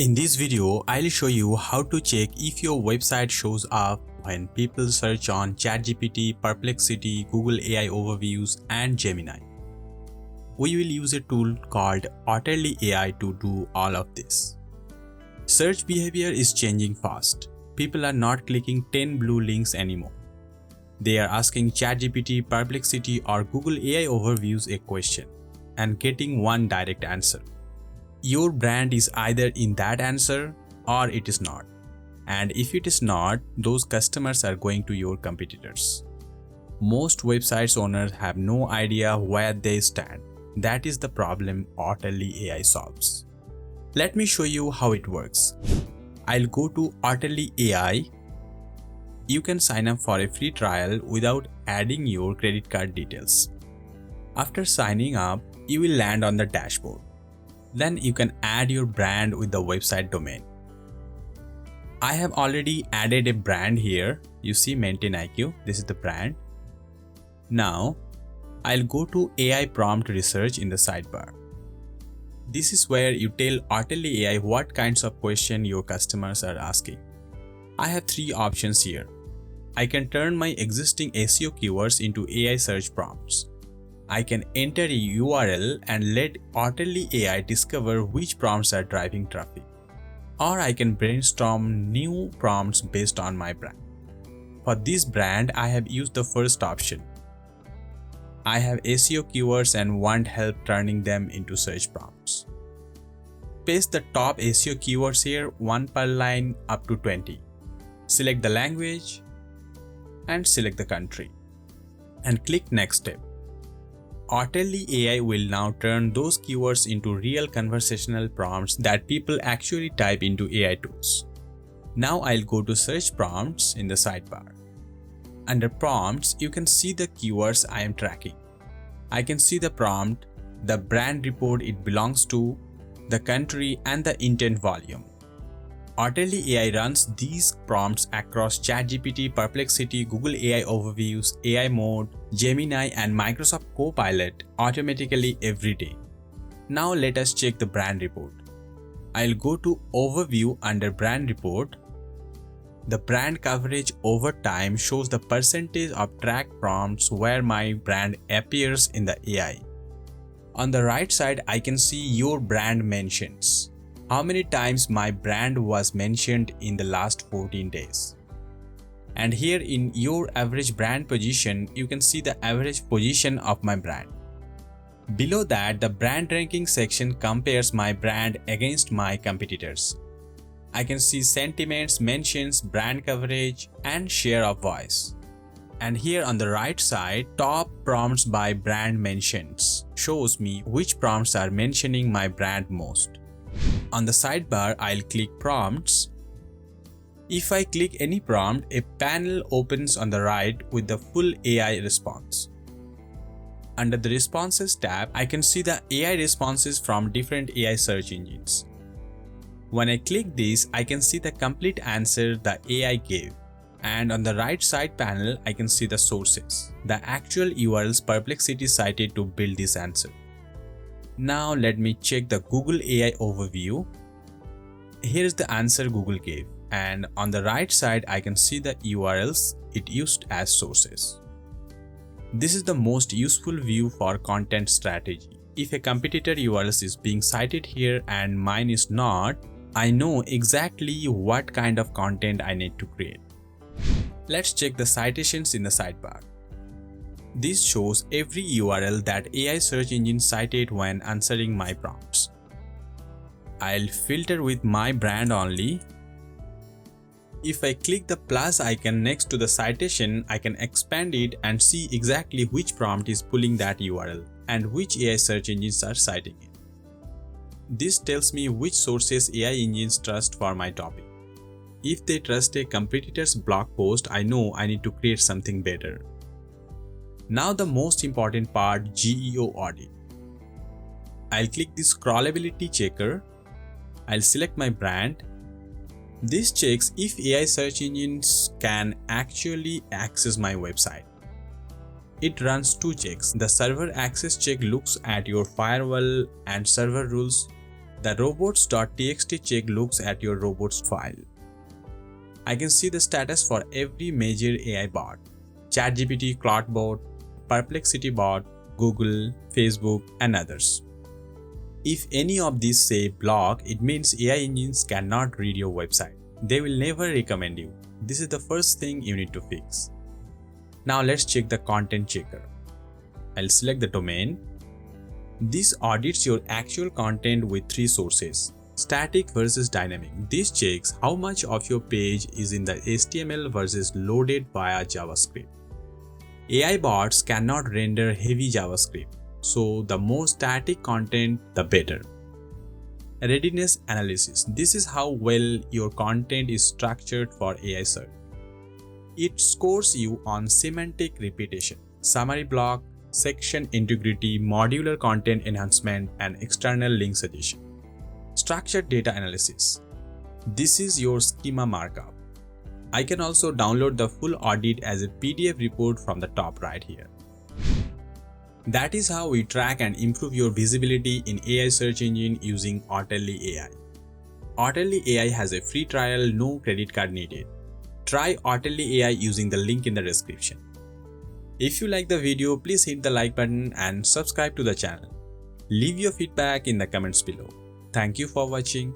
In this video, I'll show you how to check if your website shows up when people search on ChatGPT, Perplexity, Google AI Overviews, and Gemini. We will use a tool called OtterlyAI to do all of this. Search behavior is changing fast. People are not clicking 10 blue links anymore. They are asking ChatGPT, Perplexity, or Google AI Overviews a question and getting one direct answer. Your brand is either in that answer or it is not. And if it is not, those customers are going to your competitors. Most websites owners have no idea where they stand. That is the problem OtterlyAI solves. Let me show you how it works. I'll go to OtterlyAI. You can sign up for a free trial without adding your credit card details. After signing up, you will land on the dashboard. Then you can add your brand with the website domain. I have already added a brand here. You see Maintain IQ, this is the brand. Now, I'll go to AI prompt research in the sidebar. This is where you tell OtterlyAI what kinds of questions your customers are asking. I have three options here. I can turn my existing SEO keywords into AI search prompts. I can enter a URL and let OtterlyAI discover which prompts are driving traffic. Or I can brainstorm new prompts based on my brand. For this brand, I have used the first option. I have SEO keywords and want help turning them into search prompts. Paste the top SEO keywords here, 1 per line up to 20. Select the language and select the country. And click Next Step. OtterlyAI will now turn those keywords into real conversational prompts that people actually type into AI tools. Now I'll go to Search Prompts in the sidebar. Under Prompts, you can see the keywords I am tracking. I can see the prompt, the brand report it belongs to, the country, and the intent volume. OtterlyAI runs these prompts across ChatGPT, Perplexity, Google AI Overviews, AI Mode, Gemini, and Microsoft Copilot automatically every day. Now let us check the brand report. I'll go to Overview under Brand Report. The brand coverage over time shows the percentage of tracked prompts where my brand appears in the AI. On the right side, I can see your brand mentions. How many times my brand was mentioned in the last 14 days. And here in your average brand position, you can see the average position of my brand. Below that, the brand ranking section compares my brand against my competitors. I can see sentiments, mentions, brand coverage, and share of voice. And here on the right side, top prompts by brand mentions shows me which prompts are mentioning my brand most. On the sidebar, I'll click Prompts. If I click any prompt, a panel opens on the right with the full AI response. Under the Responses tab, I can see the AI responses from different AI search engines. When I click this, I can see the complete answer the AI gave. And on the right side panel, I can see the sources, the actual URLs Perplexity cited to build this answer. Now let me check the Google AI Overview. Here's the answer Google gave, and on the right side I can see the URLs it used as sources. This is the most useful view for content strategy. If a competitor URL is being cited here and mine is not, I know exactly what kind of content I need to create. Let's check the citations in the sidebar. This shows every URL that AI search engine cited when answering my prompts. I'll filter with my brand only. If I click the plus icon next to the citation, I can expand it and see exactly which prompt is pulling that URL and which AI search engines are citing it. This tells me which sources AI engines trust for my topic. If they trust a competitor's blog post, I know I need to create something better. Now the most important part, GEO audit. I'll click this Crawlability Checker. I'll select my brand. This checks if AI search engines can actually access my website. It runs two checks. The server access check looks at your firewall and server rules. The robots.txt check looks at your robots file. I can see the status for every major AI bot: ChatGPT, ClaudeBot, PerplexityBot, Google, Facebook, and others. If any of these say block, it means AI engines cannot read your website. They will never recommend you. This is the first thing you need to fix. Now let's check the content checker. I'll select the domain. This audits your actual content with three sources: static versus dynamic. This checks how much of your page is in the HTML versus loaded via JavaScript. AI bots cannot render heavy JavaScript, so the more static content, the better. Readiness analysis. This is how well your content is structured for AI search. It scores you on semantic repetition, summary block, section integrity, modular content enhancement, and external link suggestion. Structured data analysis. This is your schema markup. I can also download the full audit as a PDF report from the top right here. That is how we track and improve your visibility in AI search engine using OtterlyAI. OtterlyAI has a free trial, no credit card needed. Try OtterlyAI using the link in the description. If you like the video, please hit the like button and subscribe to the channel. Leave your feedback in the comments below. Thank you for watching.